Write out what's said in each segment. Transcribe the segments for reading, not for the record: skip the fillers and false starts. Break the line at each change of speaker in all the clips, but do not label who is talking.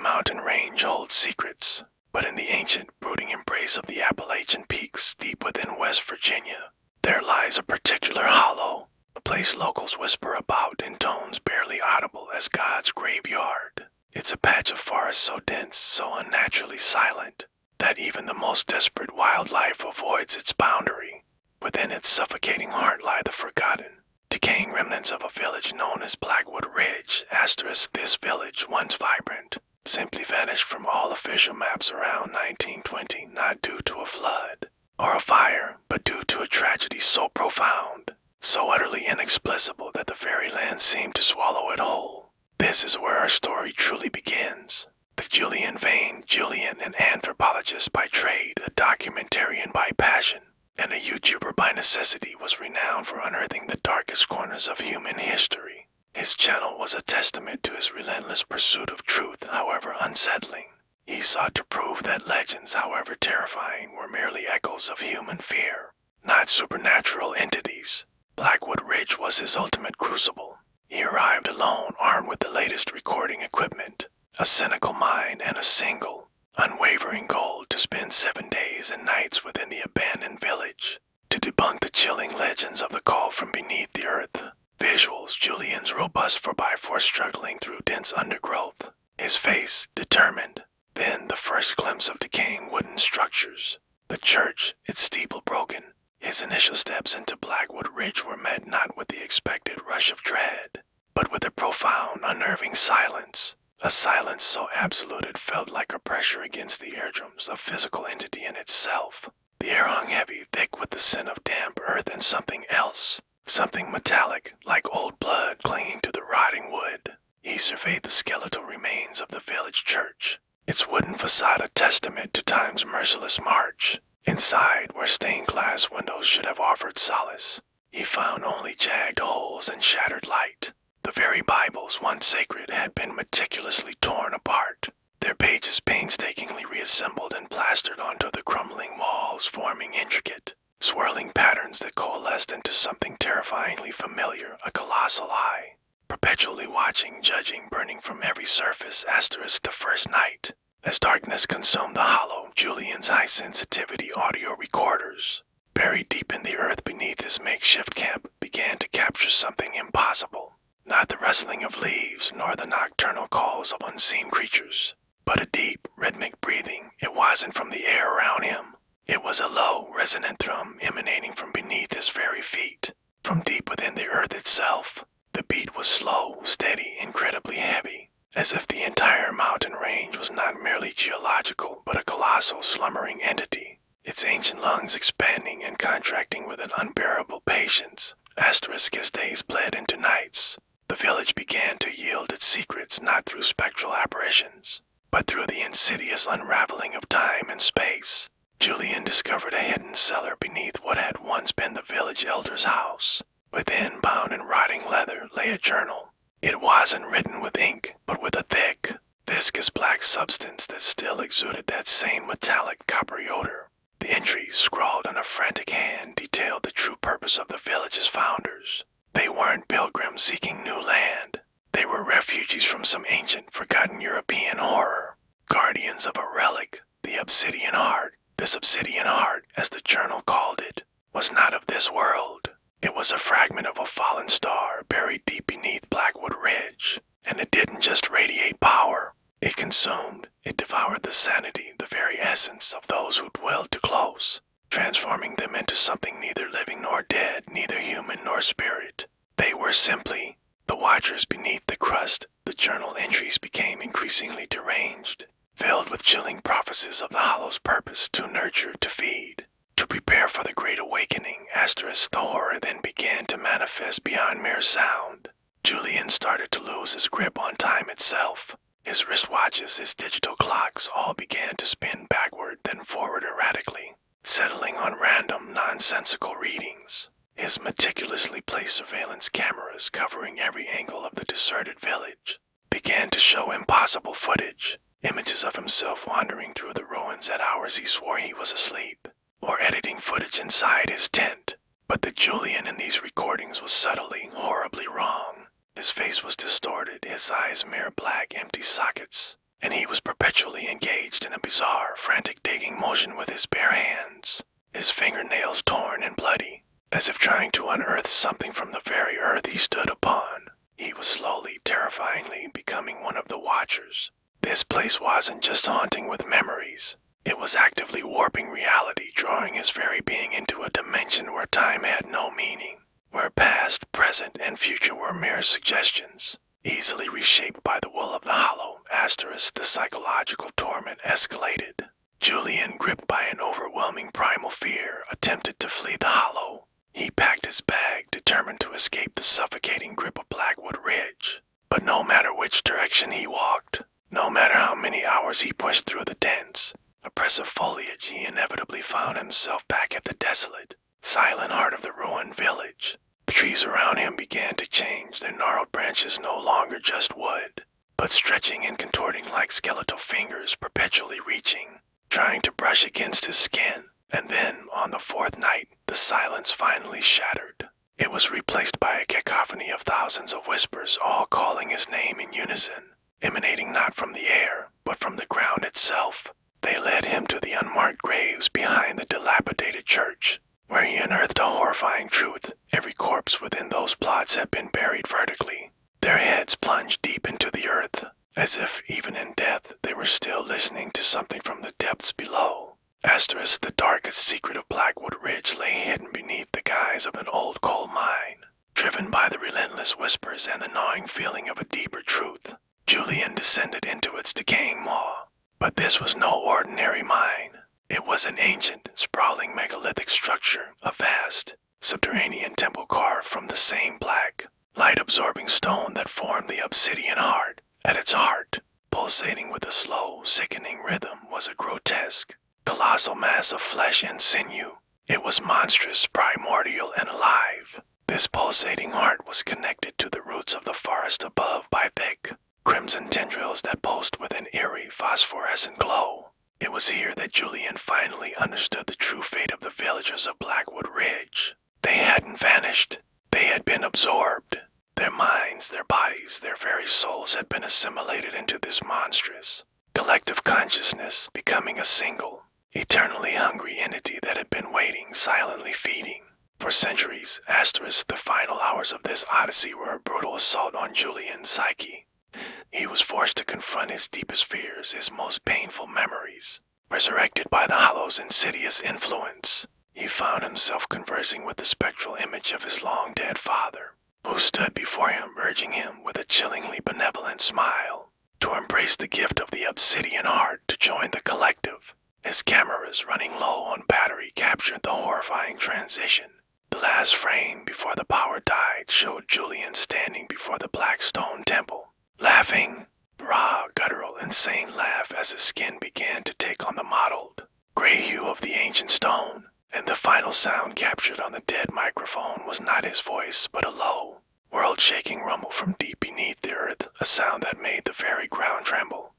mountain range holds secrets, but in the ancient, brooding embrace of the Appalachian Peaks deep within West Virginia, there lies a particular hollow, a place locals whisper about in tones barely audible as God's graveyard. It's a patch of forest so dense, so unnaturally silent, that even the most desperate wildlife avoids its boundary. Within its suffocating heart lie the forgotten, decaying remnants of a village known as Blackwood Ridge. This village, once vibrant, simply vanished from all official maps around 1920, not due to a flood or a fire, but due to a tragedy so profound, so utterly inexplicable that the very land seemed to swallow it whole. This is where our story truly begins. The Julian vein, Julian, an anthropologist by trade, a documentarian by passion, and a YouTuber by necessity, was renowned for unearthing the darkest corners of human history. His channel was a testament to his relentless pursuit of truth, however unsettling. He sought to prove that legends, however terrifying, were merely echoes of human fear, not supernatural entities. Blackwood Ridge was his ultimate crucible. He arrived alone, armed with the latest recording equipment, a cynical mind, and a single, unwavering goal to spend 7 days and nights within the abandoned village, to debunk the chilling legends of the call from beneath the earth. Visuals: Julian's robust 4x4 struggling through dense undergrowth, his face determined. Then the first glimpse of decaying wooden structures. The church, its steeple broken. His initial steps into Blackwood Ridge were met not with the expected rush of dread, but with a profound, unnerving silence. A silence so absolute it felt like a pressure against the eardrums, a physical entity in itself. The air hung heavy, thick with the scent of damp earth and something else. Something metallic, like old blood clinging to the rotting wood. He surveyed the skeletal remains of the village church, its wooden facade a testament to time's merciless march. Inside, where stained glass windows should have offered solace, he found only jagged holes and shattered light. The very Bibles, once sacred, had been meticulously torn apart, their pages painstakingly reassembled and plastered onto the crumbling walls, forming intricate, swirling patterns that coalesced into something terrifyingly familiar, a colossal eye, perpetually watching, judging, burning from every surface. The first night. As darkness consumed the hollow, Julian's high-sensitivity audio recorders, buried deep in the earth beneath his makeshift camp, began to capture something impossible. Not the rustling of leaves, nor the nocturnal calls of unseen creatures, but a deep, rhythmic breathing. It wasn't from the air around him. It was a low, resonant thrum emanating from beneath his very feet, from deep within the earth itself. The beat was slow, steady, incredibly heavy, as if the entire mountain range was not merely geological, but a colossal, slumbering entity, its ancient lungs expanding and contracting with an unbearable patience. As days bled into nights, the village began to yield its secrets not through spectral apparitions, but through the insidious unraveling of time and space. Julian discovered a hidden cellar beneath what had once been the village elder's house. Within, bound in rotting leather, lay a journal. It wasn't written with ink, but with a thick, viscous black substance that still exuded that same metallic coppery odor. The entries, scrawled on a frantic hand, detailed the true purpose of the village's founders. They weren't pilgrims seeking new land. They were refugees from some ancient, forgotten European horror, guardians of a relic, the obsidian heart. This obsidian heart, as the journal called it, was not of this world. It was a fragment of a fallen star buried deep beneath Blackwood Ridge, and it didn't just radiate power. It consumed, it devoured the sanity, the very essence of those who dwelled too close, transforming them into something neither living nor dead, neither human nor spirit. They were simply the watchers beneath the crust. The journal entries became increasingly deranged, filled with chilling prophecies of the hollow's purpose: to nurture, to feed, to prepare for the great awakening. The horror then began to manifest beyond mere sound. Julian started to lose his grip on time itself. His wristwatches, his digital clocks, all began to spin backward, then forward erratically, settling on random, nonsensical readings. His meticulously placed surveillance cameras, covering every angle of the deserted village, began to show impossible footage. Images of himself wandering through the ruins at hours he swore he was asleep, or editing footage inside his tent. But the Julian in these recordings was subtly, horribly wrong. His face was distorted, his eyes mere black, empty sockets. and he was perpetually engaged in a bizarre, frantic digging motion with his bare hands, his fingernails torn and bloody, as if trying to unearth something from the very earth he stood upon. He was slowly, terrifyingly becoming one of the Watchers. This place wasn't just haunting with memories. It was actively warping reality, drawing his very being into a dimension where time had no meaning, where past, present, and future were mere suggestions, easily reshaped by the will of the Hollow. The psychological torment escalated. Julian, gripped by an overwhelming primal fear, attempted to flee the Hollow. He packed his bag, determined to escape the suffocating grip of Blackwood Ridge. But no matter which direction he walked, no matter how many hours he pushed through the dense, oppressive foliage, he inevitably found himself back at the desolate, silent heart of the ruined village. The trees around him began to change, their gnarled branches no longer just wood, but stretching and contorting like skeletal fingers, perpetually reaching, trying to brush against his skin. And then, on the fourth night, the silence finally shattered. It was replaced by a cacophony of thousands of whispers, all calling his name in unison, emanating not from the air, but from the ground itself. They led him to the unmarked graves behind the dilapidated church, where he unearthed a horrifying truth. Every corpse within those plots had been buried vertically, their heads plunged deep into the earth, as if, even in death, they were still listening to something from the depths below. The darkest secret of Blackwood Ridge lay hidden beneath the guise of an old coal mine. Driven by the relentless whispers and the gnawing feeling of a deeper truth, Julian descended into its decaying maw. But this was no ordinary mine. It was an ancient, sprawling megalithic structure, a vast, subterranean temple carved from the same black, light-absorbing stone that formed the obsidian heart. At its heart, pulsating with a slow, sickening rhythm, was a grotesque, colossal mass of flesh and sinew. It was monstrous, primordial, and alive. This pulsating heart was connected to the roots of the forest above by thick, crimson tendrils that pulsed with an eerie, phosphorescent glow. It was here that Julian finally understood the true fate of the villagers of Blackwood Ridge. They hadn't vanished. They had been absorbed. Their minds, their bodies, their very souls had been assimilated into this monstrous, collective consciousness, becoming a single, eternally hungry entity that had been waiting, silently feeding. For centuries, the final hours of this odyssey were a brutal assault on Julian's psyche. He was forced to confront his deepest fears, his most painful memories. Resurrected by the Hollow's insidious influence, he found himself conversing with the spectral image of his long-dead father, who stood before him, urging him with a chillingly benevolent smile to embrace the gift of the obsidian heart, to join the collective. His cameras, running low on battery, captured the horrifying transition. The last frame before the power died showed Julian standing before the black stone temple, laughing, raw, guttural, insane laugh as his skin began to take on the mottled, gray hue of the ancient stone. And the final sound captured on the dead microphone was not his voice, but a low, world-shaking rumble from deep beneath the earth, a sound that made the very ground tremble.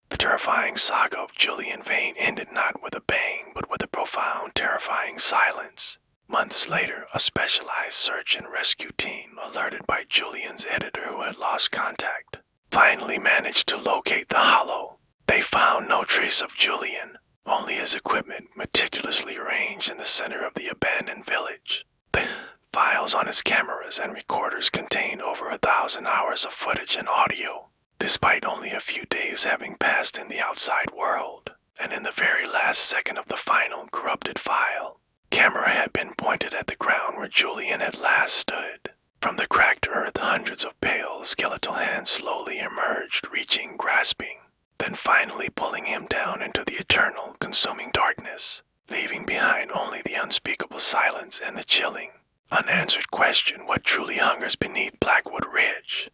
The terrifying saga of Julian Vane ended not with a bang, but with a profound, terrifying silence. Months later, a specialized search and rescue team, alerted by Julian's editor who had lost contact, finally managed to locate the Hollow. They found no trace of Julian, only his equipment meticulously arranged in the center of the abandoned village. The files on his cameras and recorders contained over 1,000 hours of footage and audio, despite only a few days having passed in the outside world. And in the very last second of the final corrupted file, camera had been pointed at the ground where Julian had last stood. From the cracked earth, hundreds of pale, skeletal hands slowly emerged, reaching, grasping, then finally pulling him down into the eternal, consuming darkness, leaving behind only the unspeakable silence and the chilling, unanswered question: what truly hungers beneath Blackwood Ridge?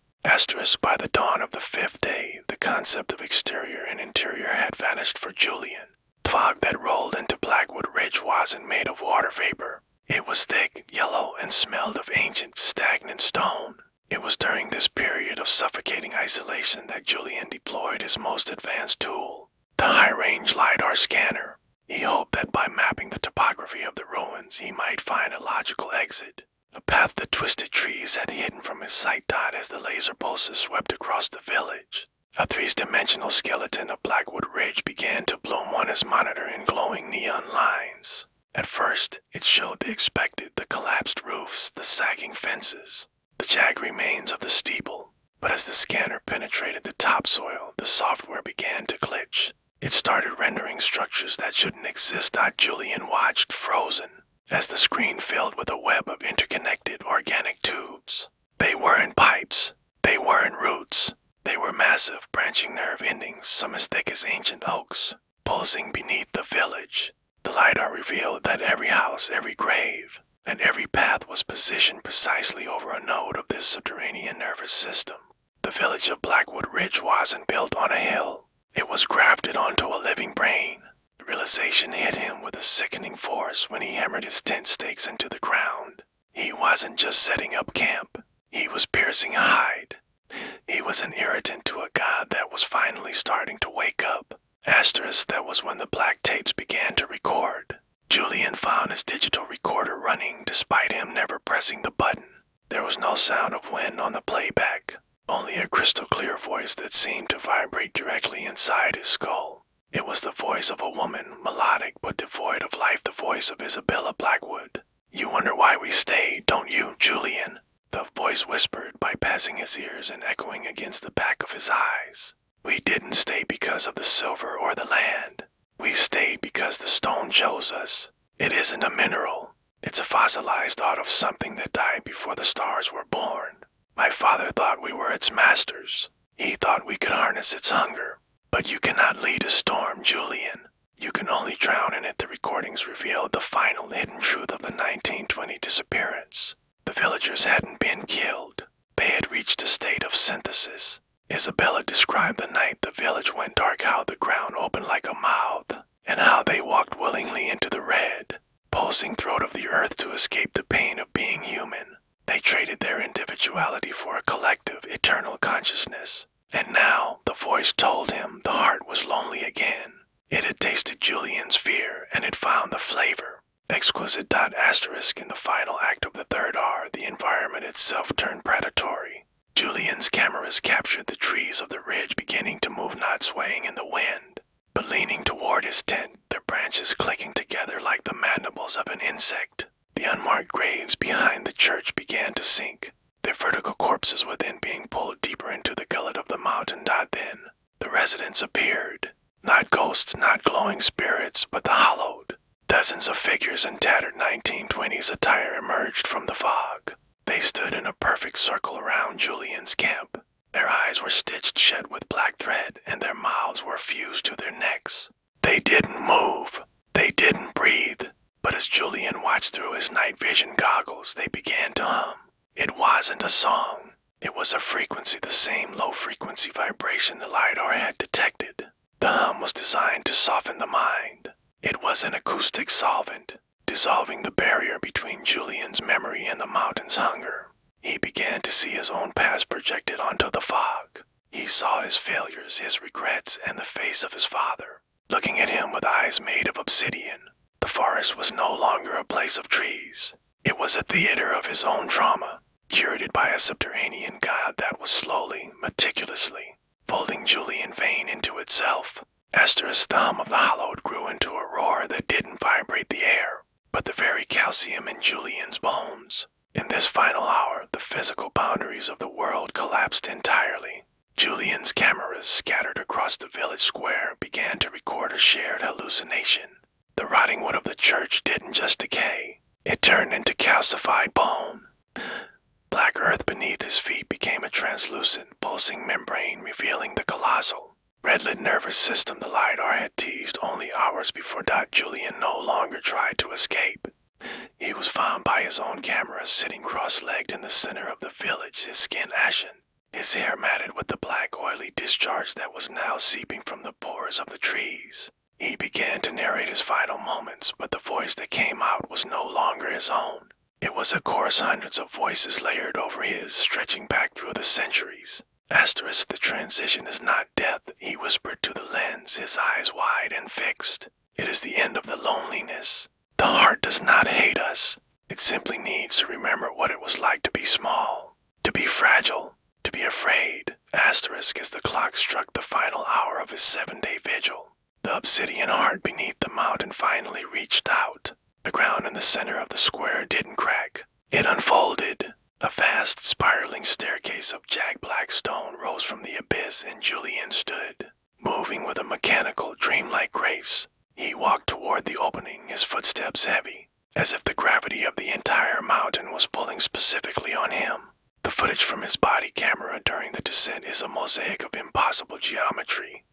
By the dawn of the fifth day, the concept of exterior and interior had vanished for Julian. The fog that rolled into Blackwood Ridge wasn't made of water vapor. It was thick, yellow, and smelled of ancient, stagnant stone. It was during this period of suffocating isolation that Julian deployed his most advanced tool, the high-range LiDAR scanner. He hoped that by mapping the topography of the ruins, he might find a logical exit, a path the twisted trees had hidden from his sight dot as the laser pulses swept across the village. A three-dimensional skeleton of Blackwood Ridge began to bloom on his monitor in glowing neon lines. At first, it showed the expected, the collapsed roofs, the sagging fences, the jagged remains of the steeple. But as the scanner penetrated the topsoil, the software began to glitch. It started rendering structures that shouldn't exist. Julian watched, frozen, as the screen filled with a web of interconnected organic tubes. They weren't pipes. They weren't roots. They were massive, branching nerve endings, some as thick as ancient oaks, pulsing beneath the village. The LiDAR revealed that every house, every grave, and every path was positioned precisely over a node of this subterranean nervous system. The village of Blackwood Ridge wasn't built on a hill. It was grafted onto a living brain. The realization hit him with a sickening force when he hammered his tent stakes into the ground. He wasn't just setting up camp. He was piercing a hide. He was an irritant to a god that was finally starting to wake up. That was when the black tapes began to record. Julian found his digital recorder running despite him never pressing the button. There was no sound of wind on the playback, only a crystal clear voice that seemed to vibrate directly inside his skull. It was the voice of a woman, melodic but devoid of life, the voice of Isabella Blackwood. "You wonder why we stayed, don't you, Julian?" The voice whispered, bypassing his ears and echoing against the back of his eyes. "We didn't stay because of the silver or the land. We stayed because the stone chose us. It isn't a mineral. It's a fossilized thought of something that died before the stars were born. My father thought we were its masters. He thought we could harness its hunger. But you cannot lead a storm, Julian. You can only drown in it." The recordings revealed the final hidden truth of the 1920 disappearance. The villagers hadn't been killed. They had reached a state of synthesis. Isabella described the night the village went dark, how the ground opened like a mouth, and how they walked willingly into the red, pulsing throat of the earth to escape the pain of being human. They traded their individuality for a collective, eternal consciousness. And now, the voice told him, the heart was lonely again. It had tasted Julian's fear, and it found the flavor. Exquisite. Asterisk in the final act of the third R, the environment itself turned predatory. Julian's cameras captured the trees of the ridge beginning to move, not swaying in the wind, but leaning toward his tent, their branches clicking together like the mandibles of an insect. The unmarked graves behind the church began to sink, their vertical corpses within being pulled deeper into the gullet of the mountain. Then, the residents appeared. Not ghosts, not glowing spirits, but the hollowed. Dozens of figures in tattered 1920s attire emerged from the fog. They stood in a perfect circle around Julian's camp. Their eyes were stitched shut with black thread, and their mouths were fused to their necks. They didn't move. They didn't breathe. But as Julian watched through his night vision goggles, they began to hum. It wasn't a song. It was a frequency, the same low-frequency vibration the LiDAR had detected. The hum was designed to soften the mind. It was an acoustic solvent, dissolving the barrier between Julian's memory and the mountain's hunger. He began to see his own past projected onto the fog. He saw his failures, his regrets, and the face of his father, looking at him with eyes made of obsidian. The forest was no longer a place of trees. It was a theater of his own trauma, curated by a subterranean god that was slowly, meticulously, folding Julian Vane into itself. The hum of the hollowed grew into a roar that didn't vibrate the air, but the very calcium in Julian's bones. In this final hour, the physical boundaries of the world collapsed entirely. Julian's cameras, scattered across the village square, began to record a shared hallucination. The rotting wood of the church didn't just decay. It turned into calcified bone. Black earth beneath his feet became a translucent, pulsing membrane revealing the colossal, red-lit nervous system the LiDAR had teased only hours before. Julian no longer tried to escape. He was found by his own camera sitting cross-legged in the center of the village, his skin ashen, his hair matted with the black oily discharge that was now seeping from the pores of the trees. He began to narrate his final moments, but the voice that came out was no longer his own. It was a chorus, hundreds of voices layered over his, stretching back through the centuries. The transition is not death, he whispered to the lens, his eyes wide and fixed. It is the end of the loneliness. The heart does not hate us. It simply needs to remember what it was like to be small, to be fragile, to be afraid, Asterisk as the clock struck the final hour of his 7-day vigil. The obsidian heart beneath the mountain finally reached out. The ground in the center of the square didn't crack. It unfolded. A vast spiraling staircase of jagged black stone rose from the abyss, and Julian stood, moving with a mechanical, dreamlike grace. He walked toward the opening, his footsteps heavy, as if the gravity of the entire mountain was pulling specifically on him. The footage from his body camera during the descent is a mosaic of impossible geometry.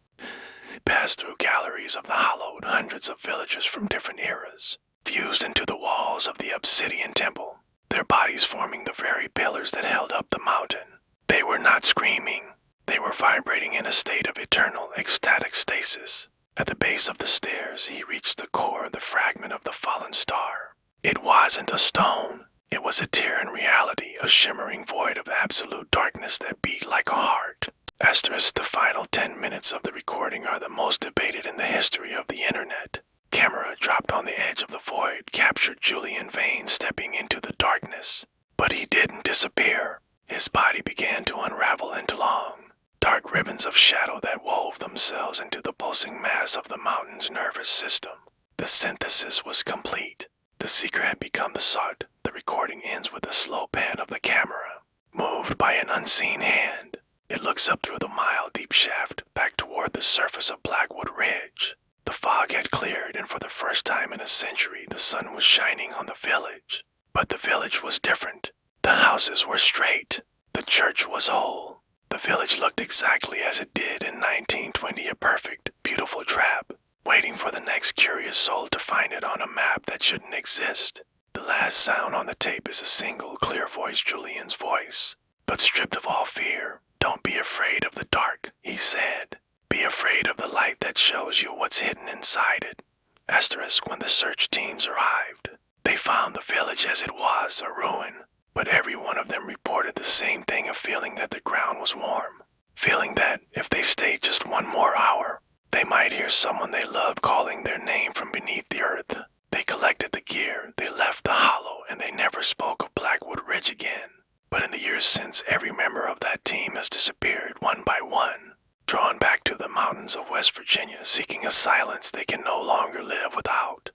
It passed through galleries of the hollowed hundreds of villagers from different eras, fused into the walls of the obsidian temple, their bodies forming the very pillars that held up the mountain. They were not screaming. They were vibrating in a state of eternal, ecstatic stasis. At the base of the stairs, he reached the core of the fragment of the fallen star. It wasn't a stone. It was a tear in reality, a shimmering void of absolute darkness that beat like a heart. Asterisk, the final 10 minutes of the recording are the most debated in the history of the internet. Camera dropped on the edge of the void, captured Julian Vane stepping into the darkness. But he didn't disappear. His body began to unravel into long, dark ribbons of shadow that wove themselves into the pulsing mass of the mountain's nervous system. The synthesis was complete. The seeker had become the sought. The recording ends with a slow pan of the camera, moved by an unseen hand. It looks up through the mile-deep shaft, back toward the surface of Blackwood Ridge. The fog had cleared, and for the first time in a century, the sun was shining on the village. But the village was different. The houses were straight. The church was whole. The village looked exactly as it did in 1920, a perfect, beautiful trap, waiting for the next curious soul to find it on a map that shouldn't exist. The last sound on the tape is a single, clear-voiced Julian's voice. But stripped of all fear, don't be afraid of the dark, he said. Be afraid of the light that shows you what's hidden inside it. Asterisk, when the search teams arrived, they found the village as it was, a ruin. But every one of them reported the same thing, a feeling that the ground was warm. Feeling that, if they stayed just one more hour, they might hear someone they loved calling their name from beneath the earth. They collected the gear, they left the hollow, and they never spoke of Blackwood Ridge again. But in the years since, every member of that team has disappeared one by one, drawn back to the mountains of West Virginia, seeking a silence they can no longer live without.